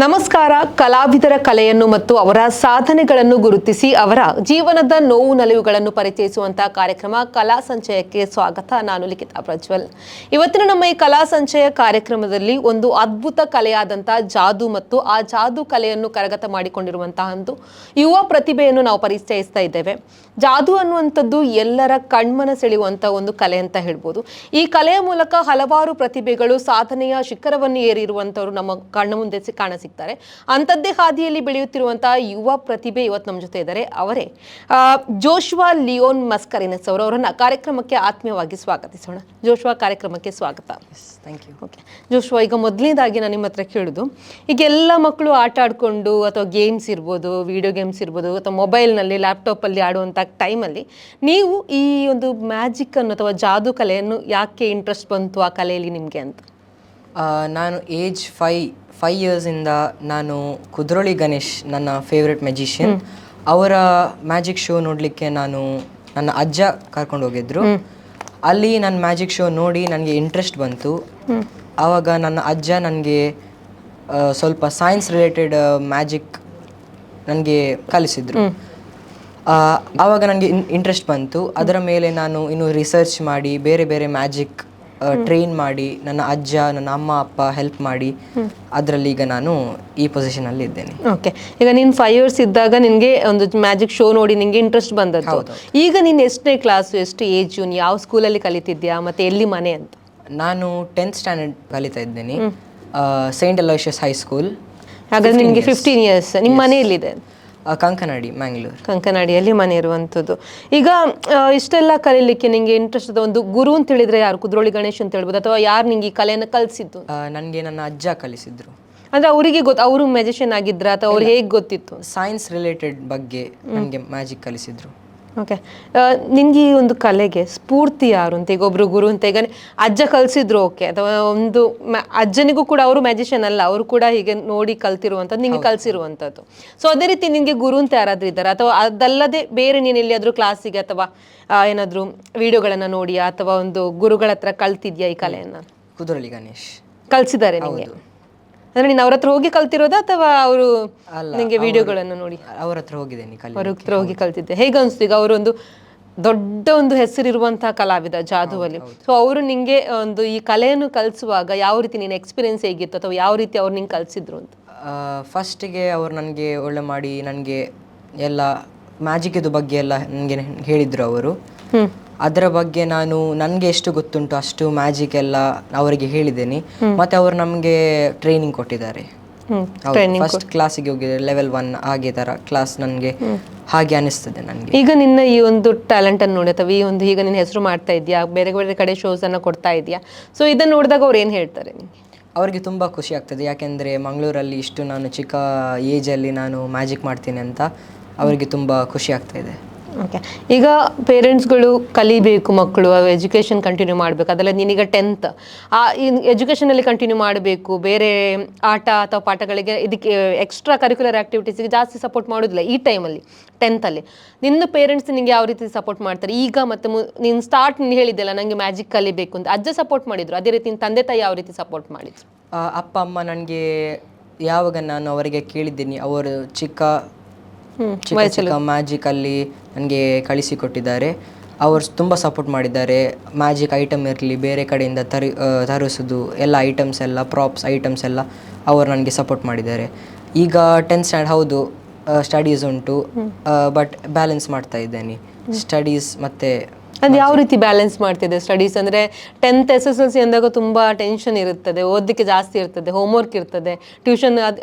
ನಮಸ್ಕಾರ. ಕಲಾವಿದರ ಕಲೆಯನ್ನು ಮತ್ತು ಅವರ ಸಾಧನೆಗಳನ್ನು ಗುರುತಿಸಿ ಅವರ ಜೀವನದ ನೋವು ನಲಿವುಗಳನ್ನು ಪರಿಚಯಿಸುವಂತಹ ಕಾರ್ಯಕ್ರಮ ಕಲಾ ಸಂಚಯಕ್ಕೆ ಸ್ವಾಗತ. ನಾನು ಲಿಖಿತಾ ಪ್ರಜ್ವಲ್. ಇವತ್ತಿನ ನಮ್ಮ ಈ ಕಲಾ ಸಂಚಯ ಕಾರ್ಯಕ್ರಮದಲ್ಲಿ ಒಂದು ಅದ್ಭುತ ಕಲೆಯಾದಂತಹ ಜಾದು ಮತ್ತು ಆ ಜಾದು ಕಲೆಯನ್ನು ಕರಗತ ಮಾಡಿಕೊಂಡಿರುವಂತಹ ಒಂದು ಯುವ ಪ್ರತಿಭೆಯನ್ನು ನಾವು ಪರಿಚಯಿಸ್ತಾ ಇದ್ದೇವೆ. ಜಾದು ಅನ್ನುವಂಥದ್ದು ಎಲ್ಲರ ಕಣ್ಮನ ಸೆಳೆಯುವಂತಹ ಒಂದು ಕಲೆ ಅಂತ ಹೇಳ್ಬೋದು. ಈ ಕಲೆಯ ಮೂಲಕ ಹಲವಾರು ಪ್ರತಿಭೆಗಳು ಸಾಧನೆಯ ಶಿಖರವನ್ನು ಏರಿರುವಂಥವ್ರು ನಮ್ಮ ಕಣ್ಣ ಮುಂದೆ ಕಾಣಸಿಗ್ತಾರೆ. ಅಂಥದ್ದೇ ಹಾದಿಯಲ್ಲಿ ಬೆಳೆಯುತ್ತಿರುವಂತಹ ಯುವ ಪ್ರತಿಭೆ ಇವತ್ತು ನಮ್ಮ ಜೊತೆ ಇದ್ದಾರೆ. ಅವರೇ ಜೋಶ್ವಾ ಲಿಯೋನ್ ಮಸ್ಕರಿನಸ್ ಅವರನ್ನ ಕಾರ್ಯಕ್ರಮಕ್ಕೆ ಆತ್ಮೀಯವಾಗಿ ಸ್ವಾಗತಿಸೋಣ. ಜೋಶ್ವಾ, ಕಾರ್ಯಕ್ರಮಕ್ಕೆ ಸ್ವಾಗತ. Thank you. ಓಕೆ ಜೋಶ್ವಾ, ಈಗ ಮೊದಲನೇದಾಗಿ ನಾನು ನಿಮ್ಮ ಹತ್ರ ಕೇಳೋದು, ಈಗ ಎಲ್ಲ ಮಕ್ಕಳು ಆಟ ಆಡಿಕೊಂಡು ಅಥವಾ ಗೇಮ್ಸ್ ಇರ್ಬೋದು, ವಿಡಿಯೋ ಗೇಮ್ಸ್ ಇರ್ಬೋದು, ಅಥವಾ ಮೊಬೈಲ್ನಲ್ಲಿ ಲ್ಯಾಪ್ಟಾಪಲ್ಲಿ ಆಡುವಂಥ ಟೈಮಲ್ಲಿ ನೀವು ಈ ಒಂದು ಮ್ಯಾಜಿಕ್ಕನ್ನು ಅಥವಾ ಜಾದು ಕಲೆಯನ್ನು ಯಾಕೆ ಇಂಟ್ರೆಸ್ಟ್ ಬಂತು ಆ ಕಲೆಯಲ್ಲಿ ನಿಮಗೆ ಅಂತ? ನಾನು ಏಜ್ ಫೈವ್ ಇಯರ್ಸಿಂದ ನಾನು ಕುದ್ರೋಳಿ ಗಣೇಶ್ ನನ್ನ ಫೇವ್ರೆಟ್ ಮ್ಯಾಜಿಷಿಯನ್, ಅವರ ಮ್ಯಾಜಿಕ್ ಶೋ ನೋಡಲಿಕ್ಕೆ ನನ್ನ ಅಜ್ಜ ಕರ್ಕೊಂಡು ಹೋಗಿದ್ರು. ಅಲ್ಲಿ ನನ್ನ ಮ್ಯಾಜಿಕ್ ಶೋ ನೋಡಿ ನನಗೆ ಇಂಟ್ರೆಸ್ಟ್ ಬಂತು. ಆವಾಗ ನನ್ನ ಅಜ್ಜ ನನಗೆ ಸ್ವಲ್ಪ ಸೈನ್ಸ್ ರಿಲೇಟೆಡ್ ಮ್ಯಾಜಿಕ್ ನನಗೆ ಕಲಿಸಿದ್ರು. ಆವಾಗ ನನಗೆ ಇಂಟ್ರೆಸ್ಟ್ ಬಂತು. ಅದರ ಮೇಲೆ ನಾನು ಇನ್ನು ರಿಸರ್ಚ್ ಮಾಡಿ ಬೇರೆ ಬೇರೆ ಮ್ಯಾಜಿಕ್ ಟ್ರೈನ್ ಮಾಡಿ ನನ್ನ ಅಜ್ಜ ನನ್ನ ಅಮ್ಮ ಅಪ್ಪ ಹೆಲ್ಪ್ ಮಾಡಿ ಅದರಲ್ಲಿ ಈಗ ನಾನು ಈ ಪೊಸಿಷನಲ್ಲಿ ಇದ್ದೇನೆ. ಓಕೆ, ಈಗ ನೀನು 5 years ಇದ್ದಾಗ ನಿನಗೆ ಒಂದು ಮ್ಯಾಜಿಕ್ ಶೋ ನೋಡಿ ನಿನಗೆ ಇಂಟ್ರೆಸ್ಟ್ ಬಂದದ್ದು. ಈಗ ನೀನು ಎಷ್ಟನೇ ಕ್ಲಾಸು, ಎಷ್ಟು ಏಜು, ಯಾವ ಸ್ಕೂಲಲ್ಲಿ ಕಲಿತಿದ್ಯಾ, ಮತ್ತೆ ಎಲ್ಲಿ ಮನೆ ಅಂತ? ನಾನು 10th ಸ್ಟ್ಯಾಂಡರ್ಡ್ ಕಲಿತಾ ಇದ್ದೇನೆ, ಸೈಂಟ್ ಅಲೋಷಿಯಸ್ ಹೈಸ್ಕೂಲ್. ಹಾಗಾದ್ರೆ ನಿಮಗೆ 15 years. ನಿಮ್ಮ ಮನೆ ಎಲ್ಲಿದೆ? ಕಂಕನಾಡಿ, ಮ್ಯಾಂಗ್ಳೂರ್. ಕಂಕನಾಡಿಯಲ್ಲಿ ಮನೆ ಇರುವಂಥದ್ದು. ಈಗ ಇಷ್ಟೆಲ್ಲ ಕಲೀಲಿಕ್ಕೆ ನಿಮಗೆ ಇಂಟ್ರೆಸ್ಟ್ ಅದ ಒಂದು ಗುರು ಅಂತ ಹೇಳಿದ್ರೆ ಯಾರು? ಕುದ್ರೋಳಿ ಗಣೇಶ್ ಅಂತ ಹೇಳ್ಬೋದು, ಅಥವಾ ಯಾರು ನಿಂಗೆ ಈ ಕಲೆಯನ್ನು ಕಲಿಸಿದ್ದು? ನನಗೆ ನನ್ನ ಅಜ್ಜ ಕಲಿಸಿದ್ರು. ಅಂದ್ರೆ ಅವರಿಗೆ ಅವರು ಮ್ಯಾಜಿಷಿಯನ್ ಆಗಿದ್ರ ಅಥವಾ ಅವ್ರು ಹೇಗೆ ಗೊತ್ತಿತ್ತು? ಸೈನ್ಸ್ ರಿಲೇಟೆಡ್ ಬಗ್ಗೆ ನನಗೆ ಮ್ಯಾಜಿಕ್ ಕಲಿಸಿದ್ರು. ಓಕೆ, ನಿನ್ಗೆ ಈ ಒಂದು ಕಲೆಗೆ ಸ್ಫೂರ್ತಿ ಯಾರು ಅಂತ? ಈಗ ಒಬ್ರು ಗುರು ಅಂತ, ಈಗ ಅಜ್ಜ ಕಲಿಸಿದ್ರು, ಓಕೆ, ಅಥವಾ ಒಂದು ಅಜ್ಜನಿಗೂ ಕೂಡ ಅವರು ಮ್ಯಾಜಿಷಿಯನ್ ಅಲ್ಲ, ಅವರು ಕೂಡ ಹೀಗೆ ನೋಡಿ ಕಲ್ತಿರುವಂಥದ್ದು, ನಿಂಗೆ ಕಲಿಸಿರುವಂಥದ್ದು. ಸೊ ಅದೇ ರೀತಿ ನಿನಗೆ ಗುರು ಅಂತ ಯಾರಾದ್ರೂ ಇದ್ದಾರೆ, ಅಥವಾ ಅದಲ್ಲದೆ ಬೇರೆ ನೀನು ಎಲ್ಲಿಯಾದ್ರೂ ಕ್ಲಾಸಿಗೆ ಅಥವಾ ಏನಾದರೂ ವಿಡಿಯೋಗಳನ್ನು ನೋಡಿ ಅಥವಾ ಒಂದು ಗುರುಗಳ ಹತ್ರ ಕಲ್ತಿದ್ಯಾ ಈ ಕಲೆಯನ್ನು? ಕುದ್ರೋಳಿ ಗಣೇಶ್ ಕಲಿಸಿದ್ದಾರೆ ನಿಮಗೆ? ಅಂದ್ರೆ ನೀನು ಅವ್ರ ಹತ್ರ ಹೋಗಿ ಕಲ್ತಿರೋದಾ ಅಥವಾ ಅವರು ನಿಮಗೆ ವಿಡಿಯೋಗಳನ್ನು ನೋಡಿ? ಅವ್ರ ಹತ್ರ ಹೋಗಿದ್ದೇನೆ, ಅವ್ರ ಹತ್ರ ಹೋಗಿ ಕಲ್ತಿದ್ದೆ. ಹೇಗೆ ಅನಿಸ್ತು? ಈಗ ಅವರೊಂದು ದೊಡ್ಡ ಒಂದು ಹೆಸರಿರುವಂತಹ ಕಲಾವಿದ ಜಾದುವಲ್ಲಿ. ಸೊ ಅವರು ನಿಂಗೆ ಒಂದು ಈ ಕಲೆಯನ್ನು ಕಲಿಸುವಾಗ ಯಾವ ರೀತಿ ನಿನ್ನ ಎಕ್ಸ್ಪೀರಿಯನ್ಸ್ ಹೇಗಿತ್ತು, ಅಥವಾ ಯಾವ ರೀತಿ ಅವ್ರು ನಿಂಗೆ ಕಲಿಸಿದ್ರು ಅಂತ? ಫಸ್ಟಿಗೆ ಅವ್ರು ನನಗೆ ಒಳ್ಳೆ ಮಾಡಿ ನನಗೆ ಎಲ್ಲ ಮ್ಯಾಜಿಕ್ದು ಬಗ್ಗೆ ಎಲ್ಲ ನನಗೆ ಹೇಳಿದರು ಅವರು. ಅದರ ಬಗ್ಗೆ ನನಗೆ ಎಷ್ಟು ಗೊತ್ತುಂಟು ಅಷ್ಟು ಮ್ಯಾಜಿಕ್ ಎಲ್ಲ ಅವರಿಗೆ ಹೇಳಿದ್ದೇನೆ. ಮತ್ತೆ ಅವರು ನಮಗೆ ಟ್ರೈನಿಂಗ್ ಕೊಟ್ಟಿದ್ದಾರೆ. ಫಸ್ಟ್ ಕ್ಲಾಸಿಗೆ ಹೋಗಿದ್ದಾರೆ, level 1 ಹಾಗೆ ತರ ಕ್ಲಾಸ್ ನನಗೆ ಹಾಗೆ ಅನಿಸ್ತದೆ ನನಗೆ. ಈಗ ನಿನ್ನ ಈ ಒಂದು ಟ್ಯಾಲೆಂಟ್ ಅನ್ನು ನೋಡಿ, ಅಥವಾ ಈ ಒಂದು ಈಗ ನಿನ್ನ ಹೆಸರು ಮಾಡ್ತಾ ಇದೆಯಾ, ಬೇರೆ ಬೇರೆ ಕಡೆ ಶೋಸ್ ಅನ್ನ ಕೊಡ್ತಾ ಇದೆಯಾ, ಸೊ ಇದನ್ನ ನೋಡಿದಾಗ ಅವ್ರು ಏನು ಹೇಳ್ತಾರೆ ನಿಮಗೆ? ಅವರಿಗೆ ತುಂಬ ಖುಷಿ ಆಗ್ತದೆ, ಯಾಕೆಂದರೆ ಮಂಗಳೂರಲ್ಲಿ ಇಷ್ಟು ನಾನು ಚಿಕ್ಕ ಏಜಲ್ಲಿ ನಾನು ಮ್ಯಾಜಿಕ್ ಮಾಡ್ತೀನಿ ಅಂತ ಅವರಿಗೆ ತುಂಬ ಖುಷಿ ಆಗ್ತಾ ಇದೆ. ಓಕೆ, ಈಗ ಪೇರೆಂಟ್ಸ್ಗಳು ಕಲಿಬೇಕು, ಮಕ್ಕಳು ಎಜುಕೇಷನ್ ಕಂಟಿನ್ಯೂ ಮಾಡಬೇಕು, ಅದೆಲ್ಲ ನೀನೀಗ 10th ಎಜುಕೇಷನಲ್ಲಿ ಕಂಟಿನ್ಯೂ ಮಾಡಬೇಕು, ಬೇರೆ ಆಟ ಅಥವಾ ಪಾಠಗಳಿಗೆ ಇದಕ್ಕೆ ಎಕ್ಸ್ಟ್ರಾ ಕರಿಕ್ಯುಲರ್ ಆ್ಯಕ್ಟಿವಿಟೀಸಿಗೆ ಜಾಸ್ತಿ ಸಪೋರ್ಟ್ ಮಾಡೋದಿಲ್ಲ ಈ ಟೈಮಲ್ಲಿ 10th ಅಲ್ಲಿ. ನಿನ್ನ ಪೇರೆಂಟ್ಸ್ ನಿನಗೆ ಯಾವ ರೀತಿ ಸಪೋರ್ಟ್ ಮಾಡ್ತಾರೆ ಈಗ? ಮತ್ತು ನೀನು ಹೇಳಿದ್ದೆಲ್ಲ ನನಗೆ ಮ್ಯಾಜಿಕ್ ಕಲಿಬೇಕು ಅಂತ, ಅಜ್ಜ ಸಪೋರ್ಟ್ ಮಾಡಿದ್ರು, ಅದೇ ರೀತಿ ತಂದೆ ತಾಯಿ ಯಾವ ರೀತಿ ಸಪೋರ್ಟ್ ಮಾಡಿದ್ರು? ಅಪ್ಪ ಅಮ್ಮ ನನಗೆ ಯಾವಾಗ ನಾನು ಅವರಿಗೆ ಕೇಳಿದ್ದೀನಿ, ಅವರು ಚಿಕ್ಕ ಮ್ಯಾಜಿಕ್ ಅಲ್ಲಿ ನನಗೆ ಕಳಿಸಿಕೊಟ್ಟಿದ್ದಾರೆ. ಅವರು ತುಂಬ ಸಪೋರ್ಟ್ ಮಾಡಿದ್ದಾರೆ. ಮ್ಯಾಜಿಕ್ ಐಟಮ್ ಇರಲಿ, ಬೇರೆ ಕಡೆಯಿಂದ ತರಿಸೋದು ಎಲ್ಲ ಐಟಮ್ಸ್ ಎಲ್ಲ ಪ್ರಾಪ್ಸ್ ಐಟಮ್ಸ್ ಎಲ್ಲ ಅವರು ನನಗೆ ಸಪೋರ್ಟ್ ಮಾಡಿದ್ದಾರೆ. ಈಗ 10th ಸ್ಟ್ಯಾಂಡರ್ಡ್, ಹೌದು ಸ್ಟಡೀಸ್ ಉಂಟು, ಬಟ್ ಬ್ಯಾಲೆನ್ಸ್ ಮಾಡ್ತಾ ಇದ್ದೇನೆ ಸ್ಟಡೀಸ್ ಮತ್ತೆ. ಅದು ಯಾವ ರೀತಿ ಬ್ಯಾಲೆನ್ಸ್ ಮಾಡ್ತಿದ್ದೆ ಸ್ಟಡೀಸ್? ಅಂದರೆ 10th SSLC ಅಂದಾಗ ತುಂಬ ಟೆನ್ಷನ್ ಇರುತ್ತದೆ, ಓದಲಿಕ್ಕೆ ಜಾಸ್ತಿ ಇರ್ತದೆ, ಹೋಮ್ವರ್ಕ್ ಇರ್ತದೆ, ಟ್ಯೂಷನ್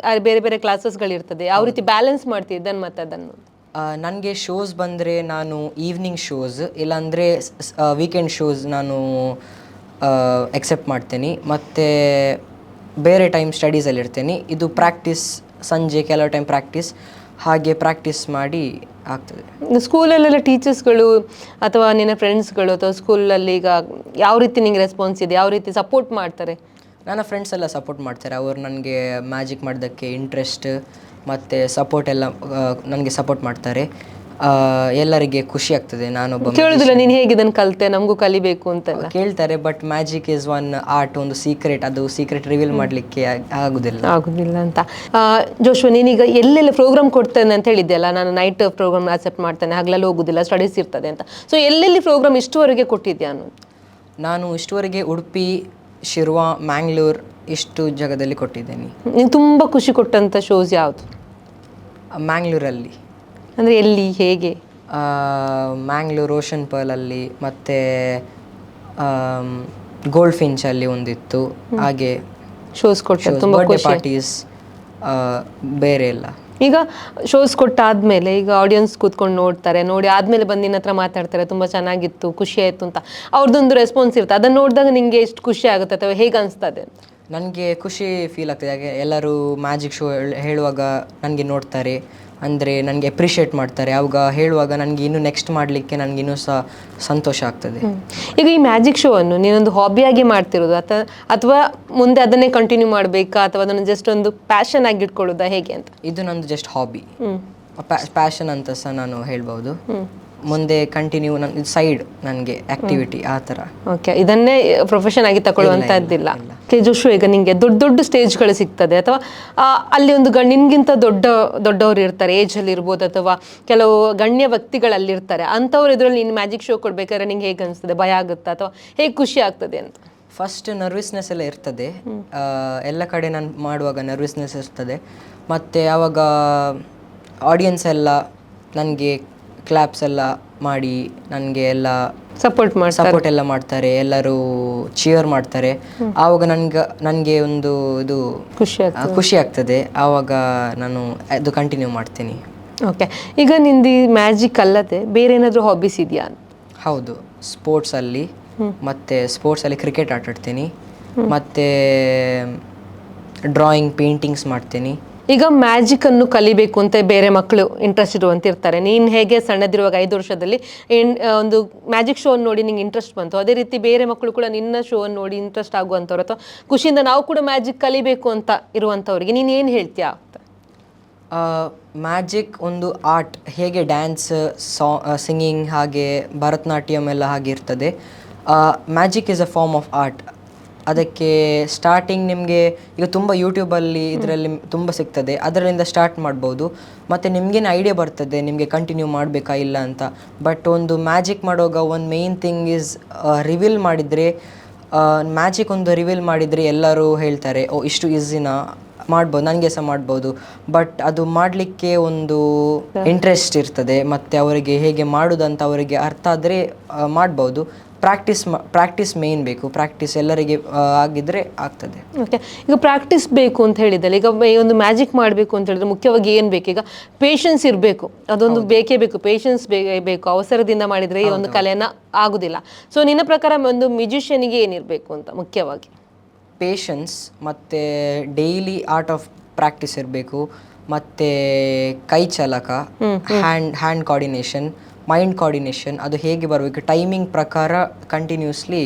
ಬೇರೆ ಬೇರೆ ಕ್ಲಾಸಸ್ಗಳಿರ್ತದೆ. ಯಾವ ರೀತಿ ಬ್ಯಾಲೆನ್ಸ್ ಮಾಡ್ತಿದ್ದನ್ನು ಮತ್ತು ಅದನ್ನು? ನನಗೆ ಶೋಸ್ ಬಂದರೆ ನಾನು ಈವ್ನಿಂಗ್ ಶೋಸ್ ಇಲ್ಲಾಂದರೆ ವೀಕೆಂಡ್ ಶೋಸ್ ನಾನು ಎಕ್ಸೆಪ್ಟ್ ಮಾಡ್ತೇನೆ. ಮತ್ತು ಬೇರೆ ಟೈಮ್ ಸ್ಟಡೀಸಲ್ಲಿ ಇರ್ತೇನೆ. ಇದು ಪ್ರಾಕ್ಟೀಸ್, ಸಂಜೆ ಕೆಲವು ಟೈಮ್ ಹಾಗೆ ಪ್ರಾಕ್ಟೀಸ್ ಮಾಡಿ ಆಗ್ತದೆ. ಸ್ಕೂಲಲ್ಲೆಲ್ಲ ಟೀಚರ್ಸ್ಗಳು ಅಥವಾ ನಿನ್ನ ಫ್ರೆಂಡ್ಸ್ಗಳು ಅಥವಾ ಸ್ಕೂಲಲ್ಲಿ ಈಗ ಯಾವ ರೀತಿ ನಿಂಗೆ ರೆಸ್ಪಾನ್ಸ್ ಇದೆ, ಯಾವ ರೀತಿ ಸಪೋರ್ಟ್ ಮಾಡ್ತಾರೆ? ನನ್ನ ಫ್ರೆಂಡ್ಸ್ ಎಲ್ಲ ಸಪೋರ್ಟ್ ಮಾಡ್ತಾರೆ. ಅವರು ನನಗೆ ಮ್ಯಾಜಿಕ್ ಮಾಡೋದಕ್ಕೆ ಇಂಟ್ರೆಸ್ಟ್ ಮತ್ತು ಸಪೋರ್ಟ್ ಎಲ್ಲ ನನಗೆ ಸಪೋರ್ಟ್ ಮಾಡ್ತಾರೆ. ಎಲ್ಲರಿಗೆ ಖುಷಿ ಆಗ್ತದೆ. ನಾನೊಬ್ಬ ಕೇಳುದಿಲ್ಲ ನೀನು ಹೇಗೆ ಇದನ್ನು ಕಲಿತೆ, ನಮಗೂ ಕಲಿಬೇಕು ಅಂತೆಲ್ಲ ಕೇಳ್ತಾರೆ. But magic is one art, ಒಂದು ಸೀಕ್ರೆಟ್, ಅದು ಸೀಕ್ರೆಟ್ ರಿವೀಲ್ ಮಾಡಲಿಕ್ಕೆ ಆಗುದಿಲ್ಲ ಅಂತ. ಜೋಶ್ವ, ನೀನೀಗ ಎಲ್ಲೆಲ್ಲ ಪ್ರೋಗ್ರಾಮ್ ಕೊಡ್ತೇನೆ ಅಂತ ಹೇಳಿದ್ದೆಲ್ಲ, ನಾನು ನೈಟ್ ಪ್ರೋಗ್ರಾಮ್ ಆಕ್ಸೆಪ್ಟ್ ಮಾಡ್ತೇನೆ, ಹಗಲೆಲ್ಲ ಹೋಗುದಿಲ್ಲ, ಸ್ಟಡೀಸ್ ಇರ್ತದೆ ಅಂತ. ಸೊ ಎಲ್ಲೆಲ್ಲಿ ಪ್ರೋಗ್ರಾಮ್ ಇಷ್ಟುವರೆಗೆ ಕೊಟ್ಟಿದ್ಯಾ ಅನ್ನೋದು? ನಾನು ಇಷ್ಟುವರೆಗೆ ಉಡುಪಿ, ಶಿರ್ವ, ಮ್ಯಾಂಗ್ಳೂರ್ ಇಷ್ಟು ಜಾಗದಲ್ಲಿ ಕೊಟ್ಟಿದ್ದೇನೆ. ನೀನು ತುಂಬ ಖುಷಿ ಕೊಟ್ಟಂಥ ಶೋಸ್ ಯಾವುದು? ಮ್ಯಾಂಗ್ಳೂರಲ್ಲಿ. ಅಂದರೆ ಎಲ್ಲಿ, ಹೇಗೆ? ಮ್ಯಾಂಗ್ಳೂರ್ ಓಷನ್ ಪರ್ಲಲ್ಲಿ, ಮತ್ತು ಗೋಲ್ಡ್ ಫಿಂಚಲ್ಲಿ ಒಂದಿತ್ತು. ಹಾಗೆ ಶೋಸ್ ಕೊಟ್ಟೆ, ತುಂಬ ಬರ್ಡೇ ಪಾರ್ಟೀಸ್, ಬೇರೆ ಎಲ್ಲ. ಈಗ ಶೋಸ್ ಕೊಟ್ಟಾದ್ಮೇಲೆ ಈಗ ಆಡಿಯನ್ಸ್ ಕೂತ್ಕೊಂಡು ನೋಡ್ತಾರೆ, ನೋಡಿ ಆದಮೇಲೆ ಬಂದು ನಿನ್ನ ಹತ್ರ ಮಾತಾಡ್ತಾರೆ, ತುಂಬ ಚೆನ್ನಾಗಿತ್ತು, ಖುಷಿ ಆಯಿತು ಅಂತ ಅವ್ರದ್ದೊಂದು ರೆಸ್ಪಾನ್ಸ್ ಇರುತ್ತೆ. ಅದನ್ನು ನೋಡಿದಾಗ ನಿಮಗೆ ಎಷ್ಟು ಖುಷಿ ಆಗುತ್ತೆ ಅಥವಾ ಹೇಗೆ ಅನಿಸ್ತದೆ ಅಂತ? ನನಗೆ ಖುಷಿ ಫೀಲ್ ಆಗ್ತದೆ. ಹಾಗೆ ಎಲ್ಲರೂ ಮ್ಯಾಜಿಕ್ ಶೋ ಹೇಳುವಾಗ ನನಗೆ ನೋಡ್ತಾರೆ, ಅಂದರೆ ನನಗೆ ಅಪ್ರಿಷಿಯೇಟ್ ಮಾಡ್ತಾರೆ. ಆವಾಗ ಹೇಳುವಾಗ ನನಗೆ ಇನ್ನೂ ನೆಕ್ಸ್ಟ್ ಮಾಡಲಿಕ್ಕೆ ನನಗೆ ಇನ್ನೂ ಸಹ ಸಂತೋಷ ಆಗ್ತದೆ. ಈಗ ಈ ಮ್ಯಾಜಿಕ್ ಶೋ ಅನ್ನು ನೀನೊಂದು ಹಾಬಿಯಾಗಿ ಮಾಡ್ತಿರೋದು ಅಥವಾ ಮುಂದೆ ಅದನ್ನೇ ಕಂಟಿನ್ಯೂ ಮಾಡಬೇಕಾ, ಅಥವಾ ಅದನ್ನು ಜಸ್ಟ್ ಒಂದು ಪ್ಯಾಷನ್ ಆಗಿ ಇಟ್ಕೊಳ್ಳೋದಾ, ಹೇಗೆ ಅಂತ? ಇದು ನಂದು ಜಸ್ಟ್ ಹಾಬಿ, ಪ್ಯಾಷನ್ ಅಂತ ಸಹ ನಾನು ಹೇಳ್ಬೋದು. ಮುಂದೆ ಕಂಟಿನ್ಯೂ ನನ್ನ ಸೈಡ್ ನನಗೆ ಆಕ್ಟಿವಿಟಿ ಆ ಥರ. ಓಕೆ, ಇದನ್ನೇ ಪ್ರೊಫೆಷನ್ ಆಗಿ ತಗೊಳ್ಳುವಂಥದ್ದಿಲ್ಲ. ಜೋಶ್ವ, ಈಗ ನಿಮಗೆ ದೊಡ್ಡ ದೊಡ್ಡ ಸ್ಟೇಜ್ಗಳು ಸಿಗ್ತದೆ, ಅಥವಾ ಅಲ್ಲಿ ಒಂದು ನಿನ್ಗಿಂತ ದೊಡ್ಡವರು ಇರ್ತಾರೆ, ಏಜಲ್ಲಿ ಇರ್ಬೋದು, ಅಥವಾ ಕೆಲವು ಗಣ್ಯ ವ್ಯಕ್ತಿಗಳಲ್ಲಿರ್ತಾರೆ, ಅಂಥವ್ರು ಇದರಲ್ಲಿ ನೀನು ಮ್ಯಾಜಿಕ್ ಶೋ ಕೊಡ್ಬೇಕಾದ್ರೆ ನಿಂಗೆ ಹೇಗೆ ಅನಿಸ್ತದೆ? ಭಯ ಆಗುತ್ತಾ ಅಥವಾ ಹೇಗೆ ಖುಷಿ ಆಗ್ತದೆ ಅಂತ? ಫಸ್ಟ್ ನರ್ವಸ್ನೆಸ್ ಎಲ್ಲ ಇರ್ತದೆ, ಎಲ್ಲ ಕಡೆ ನಾನು ಮಾಡುವಾಗ ನರ್ವಸ್ನೆಸ್ ಇರ್ತದೆ. ಮತ್ತು ಆವಾಗ ಆಡಿಯನ್ಸ್ ಎಲ್ಲ ನನಗೆ ಕ್ಲಾಪ್ಸ್ ಎಲ್ಲ ಮಾಡಿ ನನಗೆ ಎಲ್ಲ ಸಪೋರ್ಟ್ ಎಲ್ಲ ಮಾಡ್ತಾರೆ, ಎಲ್ಲರೂ ಚಿಯರ್ ಮಾಡ್ತಾರೆ. ಆವಾಗ ನನಗೆ ಒಂದು ಇದು ಖುಷಿ ಆಗ್ತದೆ. ಆವಾಗ ನಾನು ಅದು ಕಂಟಿನ್ಯೂ ಮಾಡ್ತೀನಿ. ಓಕೆ, ಈಗ ನಿಂದು ಮ್ಯಾಜಿಕ್ ಅಲ್ಲದೆ ಬೇರೆ ಏನಾದರೂ ಹಾಬೀಸ್ ಇದೆಯಾ? ಹೌದು, ಸ್ಪೋರ್ಟ್ಸಲ್ಲಿ ಕ್ರಿಕೆಟ್ ಆಟಾಡ್ತೀನಿ, ಮತ್ತು ಡ್ರಾಯಿಂಗ್, ಪೇಂಟಿಂಗ್ಸ್ ಮಾಡ್ತೀನಿ. ಈಗ ಮ್ಯಾಜಿಕ್ ಅನ್ನು ಕಲಿಬೇಕು ಅಂತ ಬೇರೆ ಮಕ್ಕಳು ಇಂಟ್ರೆಸ್ಟ್ ಇರುವಂತ ಇರ್ತಾರೆ. ನೀನು ಹೇಗೆ ಸಣ್ಣದಿರುವಾಗ 5 ವರ್ಷದಲ್ಲಿ ಒಂದು ಮ್ಯಾಜಿಕ್ ಶೋ ನೋಡಿ ನಿಂಗೆ ಇಂಟ್ರೆಸ್ಟ್ ಬಂತು, ಅದೇ ರೀತಿ ಬೇರೆ ಮಕ್ಕಳು ಕೂಡ ನಿನ್ನ ಶೋ ನೋಡಿ ಇಂಟ್ರೆಸ್ಟ್ ಆಗುವಂಥವ್ರು ಅಥವಾ ಖುಷಿಯಿಂದ ನಾವು ಕೂಡ ಮ್ಯಾಜಿಕ್ ಕಲಿಬೇಕು ಅಂತ ಇರುವಂಥವ್ರಿಗೆ ನೀನು ಏನು ಹೇಳ್ತೀಯಾ? ಮ್ಯಾಜಿಕ್ ಒಂದು ಆರ್ಟ್, ಹೇಗೆ ಡ್ಯಾನ್ಸ್, ಸಿಂಗಿಂಗ್, ಹಾಗೆ ಭರತನಾಟ್ಯಂ ಎಲ್ಲ ಹಾಗೆ ಇರ್ತದೆ. Magic is a form of art. ಅದಕ್ಕೆ ಸ್ಟಾರ್ಟಿಂಗ್ ನಿಮಗೆ ಈಗ ತುಂಬ ಯೂಟ್ಯೂಬಲ್ಲಿ ಇದರಲ್ಲಿ ತುಂಬ ಸಿಗ್ತದೆ, ಅದರಿಂದ ಸ್ಟಾರ್ಟ್ ಮಾಡ್ಬೋದು. ಮತ್ತು ನಿಮಗೇನು ಐಡಿಯಾ ಬರ್ತದೆ ನಿಮಗೆ ಕಂಟಿನ್ಯೂ ಮಾಡಬೇಕಾ ಇಲ್ಲ ಅಂತ. ಬಟ್ ಒಂದು ಮ್ಯಾಜಿಕ್ ಮಾಡುವಾಗ ಒಂದು ಮೇಯ್ನ್ ಥಿಂಗ್ ಈಸ್ ರಿವೀಲ್ ಮಾಡಿದರೆ, ಮ್ಯಾಜಿಕ್ ಒಂದು ರಿವೀಲ್ ಮಾಡಿದರೆ ಎಲ್ಲರೂ ಹೇಳ್ತಾರೆ, ಓ ಇಷ್ಟು ಈಸಿನಾ, ಮಾಡ್ಬೋದು, ನನಗೆ ಸಹ ಮಾಡ್ಬೋದು. ಬಟ್ ಅದು ಮಾಡಲಿಕ್ಕೆ ಒಂದು ಇಂಟ್ರೆಸ್ಟ್ ಇರ್ತದೆ, ಮತ್ತು ಅವರಿಗೆ ಹೇಗೆ ಮಾಡೋದಂತ ಅವರಿಗೆ ಅರ್ಥ ಆದರೆ ಮಾಡ್ಬೋದು. ಪ್ರಾಕ್ಟೀಸ್ ಮೇನ್ ಬೇಕು, ಪ್ರಾಕ್ಟೀಸ್ ಎಲ್ಲರಿಗೆ ಆಗಿದ್ರೆ ಆಗ್ತದೆ. ಓಕೆ, ಈಗ ಪ್ರಾಕ್ಟೀಸ್ ಬೇಕು ಅಂತ ಹೇಳಿದಲ್ಲಿ, ಈಗ ಒಂದು ಮ್ಯಾಜಿಕ್ ಮಾಡಬೇಕು ಅಂತ ಹೇಳಿದ್ರೆ ಮುಖ್ಯವಾಗಿ ಏನು ಬೇಕು? ಈಗ ಪೇಷನ್ಸ್ ಇರಬೇಕು, ಅದೊಂದು ಬೇಕೇ ಬೇಕು, ಪೇಷನ್ಸ್ ಬೇಕು. ಅವಸರದಿಂದ ಮಾಡಿದರೆ ಈ ಒಂದು ಕಲೆಯನ್ನು ಆಗೋದಿಲ್ಲ. ಸೊ ನಿನ್ನ ಪ್ರಕಾರ ಒಂದು ಮ್ಯೂಜಿಷಿಯನಿಗೆ ಏನಿರಬೇಕು ಅಂತ ಮುಖ್ಯವಾಗಿ? ಪೇಷನ್ಸ್, ಮತ್ತು ಡೈಲಿ ಆರ್ಟ್ ಆಫ್ ಪ್ರಾಕ್ಟೀಸ್ ಇರಬೇಕು, ಮತ್ತು ಕೈ ಚಾಲಕ, ಹ್ಯಾಂಡ್ ಕೋಆರ್ಡಿನೇಷನ್, ಮೈಂಡ್ ಕೋಆರ್ಡಿನೇಷನ್, ಅದು ಹೇಗೆ ಬರಬೇಕು, ಟೈಮಿಂಗ್ ಪ್ರಕಾರ ಕಂಟಿನ್ಯೂಸ್ಲಿ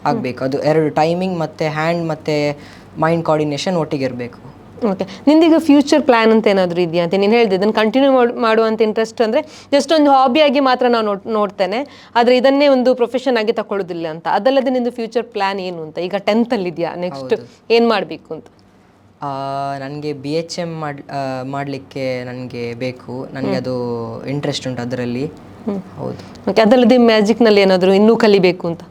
ಆಗಬೇಕು. ಅದು ಎರಡು, ಟೈಮಿಂಗ್ ಮತ್ತು ಹ್ಯಾಂಡ್ ಮತ್ತು ಮೈಂಡ್ ಕೋಆರ್ಡಿನೇಷನ್ ಒಟ್ಟಿಗೆ ಇರಬೇಕು. ಓಕೆ, ನಿಂದೀಗ ಫ್ಯೂಚರ್ ಪ್ಲ್ಯಾನ್ ಅಂತ ಏನಾದರೂ ಇದೆಯಾ ಅಂತ? ನೀನು ಹೇಳಿದೆ ಇದನ್ನು ಕಂಟಿನ್ಯೂ ಮಾಡುವಂಥ ಇಂಟ್ರೆಸ್ಟ್ ಅಂದರೆ ಜಸ್ಟ್ ಒಂದು ಹಾಬಿಯಾಗಿ ಮಾತ್ರ ನಾವು ನೋಡ್ತೇನೆ, ಆದರೆ ಇದನ್ನೇ ಒಂದು ಪ್ರೊಫೆಷನ್ ಆಗಿ ತಗೊಳ್ಳೋದಿಲ್ಲ ಅಂತ. ಅದಲ್ಲದೆ ನಿಂದು ಫ್ಯೂಚರ್ ಪ್ಲ್ಯಾನ್ ಏನು ಅಂತ? ಈಗ 10th ಇದೆಯಾ, ನೆಕ್ಸ್ಟ್ ಏನು ಮಾಡಬೇಕು ಅಂತ? ನನಗೆ BHM ಮಾಡಲಿಕ್ಕೆ ನನಗೆ ಬೇಕು, ನನಗೆ ಅದು ಇಂಟ್ರೆಸ್ಟ್ ಉಂಟು ಅದರಲ್ಲಿ. ಹೌದು. ಓಕೆ, ಅದಲ್ಲದೆ ಮ್ಯಾಜಿಕ್ನಲ್ಲಿ ಏನಾದರೂ ಇನ್ನೂ ಕಲಿಬೇಕು ಅಂತ?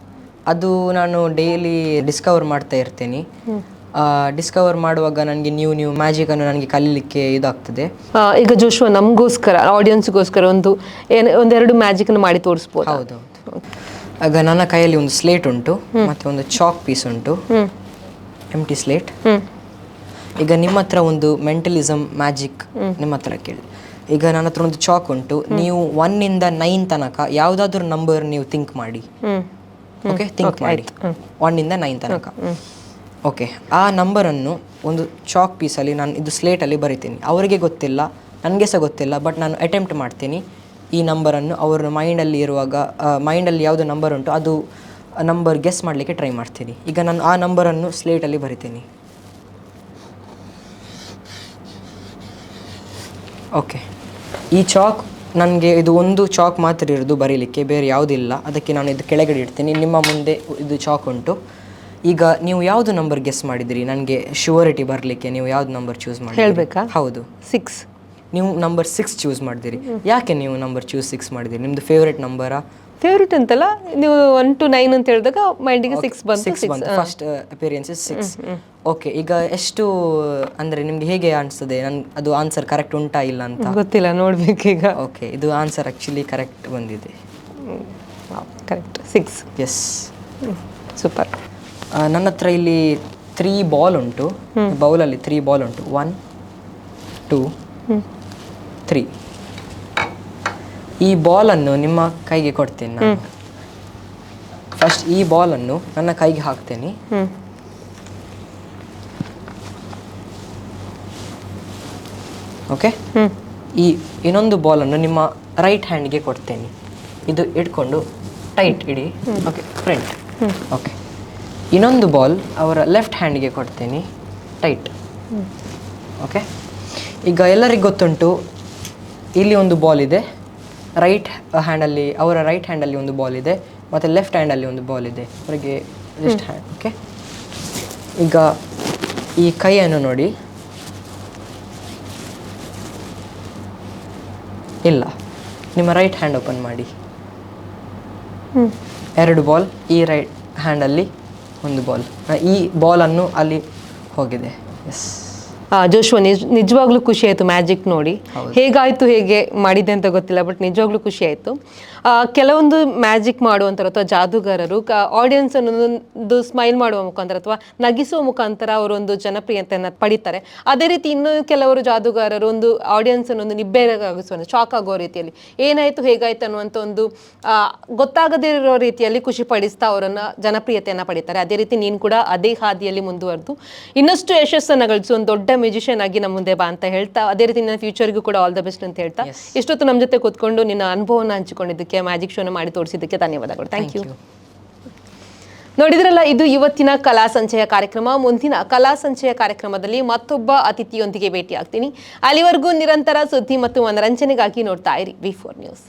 ಅದು ನಾನು ಡೈಲಿ ಡಿಸ್ಕವರ್ ಮಾಡ್ತಾ ಇರ್ತೀನಿ. ಡಿಸ್ಕವರ್ ಮಾಡುವಾಗ ನನಗೆ ನ್ಯೂ ಮ್ಯಾಜಿಕನ್ನು ನನಗೆ ಕಲೀಲಿಕ್ಕೆ ಇದಾಗ್ತದೆ. ಈಗ ಜೋಶ್ವ, ನಮಗೋಸ್ಕರ, ಆಡಿಯನ್ಸ್ಗೋಸ್ಕರ ಒಂದೆರಡು ಮ್ಯಾಜಿಕನ್ನು ಮಾಡಿ ತೋರಿಸ್ಬೋದು? ಹೌದು. ಆಗ ನನ್ನ ಕೈಯಲ್ಲಿ ಒಂದು ಸ್ಲೇಟ್ ಉಂಟು, ಮತ್ತು ಒಂದು ಚಾಕ್ ಪೀಸ್ ಉಂಟು, ಎಂಟಿ ಸ್ಲೇಟ್. ಈಗ ನಿಮ್ಮ ಹತ್ರ ಒಂದು ಮೆಂಟಲಿಸಮ್ ಮ್ಯಾಜಿಕ್ ನಿಮ್ಮ ಹತ್ರ ಕೇಳಿ. ಈಗ ನನ್ನ ಹತ್ರ ಒಂದು ಚಾಕ್ ಉಂಟು, ನೀವು 1 ಇಂದ 9 ತನಕ ಯಾವುದಾದ್ರೂ ನಂಬರ್ ನೀವು ಥಿಂಕ್ ಮಾಡಿ. ಓಕೆ, ಥಿಂಕ್ ಮಾಡಿ 1 ಇಂದ 9 ತನಕ. ಓಕೆ, ಆ ನಂಬರನ್ನು ಒಂದು ಚಾಕ್ ಪೀಸಲ್ಲಿ ನಾನು ಇದು ಸ್ಲೇಟಲ್ಲಿ ಬರಿತೀನಿ. ಅವರಿಗೆ ಗೊತ್ತಿಲ್ಲ, ನನಗೆ ಸಹ ಗೊತ್ತಿಲ್ಲ, ಬಟ್ ನಾನು ಅಟೆಂಪ್ಟ್ ಮಾಡ್ತೀನಿ ಈ ನಂಬರನ್ನು. ಅವರ ಮೈಂಡಲ್ಲಿ ಇರುವಾಗ, ಮೈಂಡಲ್ಲಿ ಯಾವುದು ನಂಬರ್ ಉಂಟು ಅದು ನಂಬರ್ ಗೆಸ್ ಮಾಡಲಿಕ್ಕೆ ಟ್ರೈ ಮಾಡ್ತೀನಿ. ಈಗ ನಾನು ಆ ನಂಬರನ್ನು ಸ್ಲೇಟಲ್ಲಿ ಬರಿತೀನಿ. ಓಕೆ, ಈ ಚಾಕ್ ನನಗೆ ಇದು ಒಂದು ಚಾಕ್ ಮಾತ್ರ ಇರೋದು ಬರೀಲಿಕ್ಕೆ, ಬೇರೆ ಯಾವುದಿಲ್ಲ. ಅದಕ್ಕೆ ನಾನು ಇದು ಕೆಳಗಡೆ ಇಡ್ತೀನಿ. ನಿಮ್ಮ ಮುಂದೆ ಇದು ಚಾಕ್ ಉಂಟು. ಈಗ ನೀವು ಯಾವುದು ನಂಬರ್ ಗೆಸ್ ಮಾಡಿದಿರಿ? ನನಗೆ ಶ್ಯೂರಿಟಿ ಬರಲಿಕ್ಕೆ ನೀವು ಯಾವ್ದು ನಂಬರ್ ಚೂಸ್ ಮಾಡಿ ಹೇಳಬೇಕಾ? ಹೌದು, 6. ನೀವು ನಂಬರ್ 6 ಚೂಸ್ ಮಾಡಿದಿರಿ. ಯಾಕೆ ನೀವು ನಂಬರ್ 6 ಮಾಡಿದಿರಿ? ನಿಮ್ಮದು ಫೇವ್ರೆಟ್ ನಂಬರಾ? ಫೇವ್ರೇಟ್ ಅಂತಲ್ಲ, ನೀವು 1 to 9 ಅಂತ ಹೇಳಿದಾಗ ಮೈಂಡಿಗೆ 6 ಬಂತು. First appearance 6. ಓಕೆ, ಈಗ ಎಷ್ಟು ಅಂದರೆ ನಿಮ್ಗೆ ಹೇಗೆ ಅನಿಸ್ತದೆ ಅದು ಆನ್ಸರ್ ಕರೆಕ್ಟ್ ಉಂಟಾ ಇಲ್ಲ ಅಂತ? ಗೊತ್ತಿಲ್ಲ, ನೋಡ್ಬೇಕೀಗ. ಓಕೆ, ಇದು ಆನ್ಸರ್ ಆ್ಯಕ್ಚುಲಿ ಕರೆಕ್ಟ್ ಬಂದಿದೆ. ಕರೆಕ್ಟ್, 6. Yes, super. ನನ್ನ ಹತ್ರ ಇಲ್ಲಿ 3 ಬಾಲ್ ಉಂಟು. ಬೌಲಲ್ಲಿ 3 ಬಾಲ್ ಉಂಟು. 1 2 3. ಈ ಬಾಲನ್ನು ನಿಮ್ಮ ಕೈಗೆ ಕೊಡ್ತೀನಿ ನಾನು. ಫಸ್ಟ್ ಈ ಬಾಲನ್ನು ನನ್ನ ಕೈಗೆ ಹಾಕ್ತೇನೆ. ಓಕೆ, ಈ ಇನ್ನೊಂದು ಬಾಲನ್ನು ನಿಮ್ಮ ರೈಟ್ ಹ್ಯಾಂಡ್ಗೆ ಕೊಡ್ತೇನೆ. ಇದು ಇಟ್ಕೊಂಡು ಟೈಟ್ ಇಡಿ. Okay, front. ಓಕೆ, ಇನ್ನೊಂದು ಬಾಲ್ ಅವರ ಲೆಫ್ಟ್ ಹ್ಯಾಂಡ್ಗೆ ಕೊಡ್ತೇನೆ, ಟೈಟ್. ಓಕೆ, ಈಗ ಎಲ್ಲರಿಗೂ ಗೊತ್ತುಂಟು ಇಲ್ಲಿ ಒಂದು ಬಾಲ್ ಇದೆ, ರೈಟ್ ಹ್ಯಾಂಡಲ್ಲಿ ಅವರ ರೈಟ್ ಹ್ಯಾಂಡಲ್ಲಿ ಒಂದು ಬಾಲ್ ಇದೆ, ಮತ್ತು ಲೆಫ್ಟ್ ಹ್ಯಾಂಡಲ್ಲಿ ಒಂದು ಬಾಲ್ ಇದೆ, ಅವರಿಗೆ ಲೆಫ್ಟ್ ಹ್ಯಾಂಡ್. ಓಕೆ, ಈಗ ಈ ಕೈಯನ್ನು ನೋಡಿ. ಇಲ್ಲ, ನಿಮ್ಮ ರೈಟ್ ಹ್ಯಾಂಡ್ ಓಪನ್ ಮಾಡಿ. 2 ಬಾಲ್, ಈ ರೈಟ್ ಹ್ಯಾಂಡಲ್ಲಿ ಒಂದು ಬಾಲ್. ಈ ಬಾಲನ್ನು ಅಲ್ಲಿ ಹೋಗಿದೆ. ಎಸ್. ಜೋಶ್ವ, ನಿಜವಾಗ್ಲೂ ಖುಷಿ ಆಯಿತು ಮ್ಯಾಜಿಕ್ ನೋಡಿ. ಹೇಗಾಯಿತು, ಹೇಗೆ ಮಾಡಿದೆ ಅಂತ ಗೊತ್ತಿಲ್ಲ, ಬಟ್ ನಿಜವಾಗ್ಲೂ ಖುಷಿ ಆಯಿತು. ಕೆಲವೊಂದು ಮ್ಯಾಜಿಕ್ ಮಾಡುವಂಥವ್ರು ಅಥವಾ ಜಾದೂಗಾರರು ಆಡಿಯನ್ಸ್ ಅನ್ನೊಂದು ಸ್ಮೈಲ್ ಮಾಡುವ ಮುಖಾಂತರ ಅಥವಾ ನಗಿಸುವ ಮುಖಾಂತರ ಅವರೊಂದು ಜನಪ್ರಿಯತೆಯನ್ನು ಪಡಿತಾರೆ. ಅದೇ ರೀತಿ ಇನ್ನು ಕೆಲವರು ಜಾದೂಗಾರರು ಒಂದು ಆಡಿಯನ್ಸ್ ಅನ್ನೊಂದು ನಿಬ್ಬೆರಗಾಗಿಸುವ, ಶಾಕ್ ಆಗೋ ರೀತಿಯಲ್ಲಿ ಏನಾಯಿತು ಹೇಗಾಯಿತು ಅನ್ನುವಂಥ ಒಂದು ಗೊತ್ತಾಗದೇ ಇರೋ ರೀತಿಯಲ್ಲಿ ಖುಷಿಪಡಿಸ್ತಾ ಅವರನ್ನು ಜನಪ್ರಿಯತೆಯನ್ನು ಪಡಿತಾರೆ. ಅದೇ ರೀತಿ ನೀನು ಕೂಡ ಅದೇ ಹಾದಿಯಲ್ಲಿ ಮುಂದುವರೆದು ಇನ್ನಷ್ಟು ಯಶಸ್ಸನ್ನು ಗಳಿಸು, ಒಂದು ದೊಡ್ಡ ಮ್ಯೂಸಿಷಿಯನ್ ಆಗಿ ನಮ್ಮ ಮುಂದೆ ಬಾ ಅಂತ ಹೇಳ್ತಾ, ಅದೇ ರೀತಿ ನನ್ನ ಫ್ಯೂಚರ್ಗೂ ಕೂಡ ಆಲ್ ದ ಬೆಸ್ಟ್ ಅಂತ ಹೇಳ್ತಾ, ಇಷ್ಟೊತ್ತು ನಮ್ಮ ಜೊತೆ ಕೂತ್ಕೊಂಡು ನಿನ್ನ ಅನುಭವವನ್ನು ಹಂಚಿಕೊಂಡಿದ್ದಕ್ಕೆ, ಮ್ಯಾಜಿಕ್ ಶೋನ ಮಾಡಿ ತೋರಿಸಿದ್ದಕ್ಕೆ ಧನ್ಯವಾದಗಳು. Thank you. ನೋಡಿದ್ರಲ್ಲ, ಇದು ಇವತ್ತಿನ ಕಲಾ ಸಂಚಯ ಕಾರ್ಯಕ್ರಮ. ಮುಂದಿನ ಕಲಾ ಸಂಚಯ ಕಾರ್ಯಕ್ರಮದಲ್ಲಿ ಮತ್ತೊಬ್ಬ ಅತಿಥಿಯೊಂದಿಗೆ ಭೇಟಿಯಾಗ್ತೀನಿ. ಅಲ್ಲಿವರೆಗೂ ನಿರಂತರ ಸುದ್ದಿ ಮತ್ತು ಮನರಂಜನೆಗಾಗಿ ನೋಡ್ತಾ ಇರಿ V4 ನ್ಯೂಸ್.